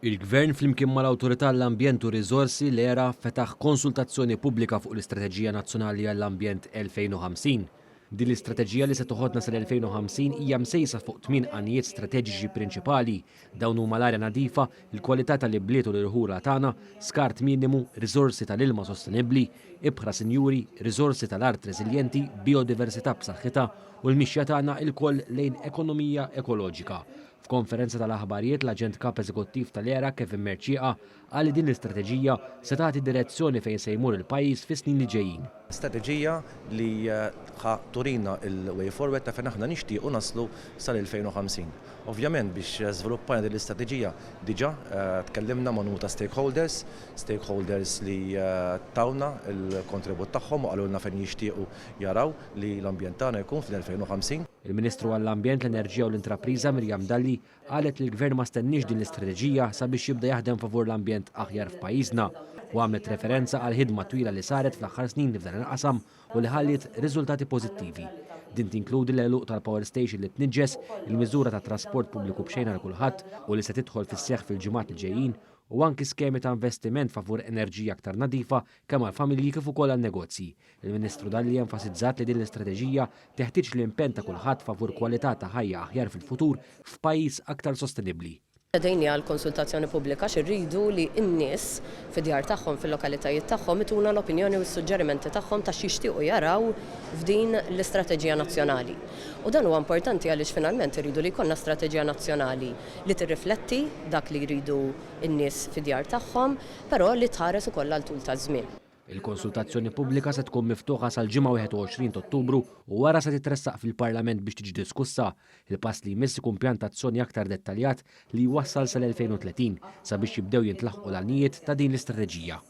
Il-Gvern flimkien mal-Awtorità għall-Ambjent u Riżorsi l-ERA fetaħ konsultazzjoni pubblika fuq l-Istrateġija Nazzjonali għall-Ambjent 2050. Din l-istrateġija li se toħodna sal-2050 hija msejsa fuq 8 għanijiet strateġiċi prinċipali. Dawn huma l-arja nadifa, il-kwalità tal-ibliet u l-irħula tagħna, skart minimu, riżorsi tal-ilma sostenibbli, ibħra sinjuri, riżorsi tal-art reżiljenti, biodiversità b'saħħitha u l-mixja tagħna il-koll lejn ekonomija ekoloġika. F'konferenza tal-aħbarijiet l-Aġent Kap Eżekuttiv tal-ERA Kevin Merċieqa qal li din l-istrateġija se tagħti direzzjoni fejn se jmur il-pajjiż fis-snin li ġejjin. Strateġija li turina il-way forward ta' fejn aħna nixtiequ naslu sal-2050. Ovvjament biex żviluppajna din l-istrateġija diġà tkellimna ma' numru ta' stakeholders li tawna il-kontribut tagħhom u qalulna fejn jixtiequ jaraw li l-ambjent tagħna jkun fl-2050. Il-Ministru għall-Ambjent, l-Enerġija u l-Intrapriża Mirjam Dalli qalet li l-Gvern ma stennix din l-istrateġija sabiex jibda jaħdem favur l-ambjent aħjar f'pajjiżna u għamlet referenza għal ħidma twila li saret fl-aħħar snin li f'dan il-qasam u li ħallit riżultati pożittivi. Din tinkludi l-eluq tal-Power Station li tniġġes, il-miżura ta' trasport pubbliku b'xejn għal kulħadd u li se tidħol fis-seħħ fil-ġimgħat li ġejjin u anki skemi ta' investiment favur enerġija aktar nadifa kemm għall-familji kif ukoll għan-negozji. Il-Ministru Dalli enfasizzat li din l-istrateġija teħtieġ l-impenn ta' kulħadd favur kwalità ta' ħajja aħjar fil-futur f'pajjiż aktar sostenibbli. Dejni għal konsultazzjoni pubblika xirridu li n-nies fid-djar tagħhom fil-lokalitajiet tagħhom ituna l-opinjoni u s-suġġerimenti tagħhom ta' xixtiequ jaraw f'din l-istrateġija nazzjonali. U dan huwa importanti għaliex finalment irridu li jkollna strateġija nazzjonali li tirrifletti dak li jridu n-nies fid-djar tagħhom, però li tħares ukoll għal tul ta' żmien. Il-konsultazzjoni pubblika se tkun miftuħa sal-ġimgħa 21 Ottubru u wara se titressaq fil-Parlament biex tiġi diskussa. Il-pass li jmiss ikun pjantazzjoni aktar dettaljat li jwassal sal-2030 sabiex jibdew jintlaħqu l-għanijiet ta' din l-istrateġija.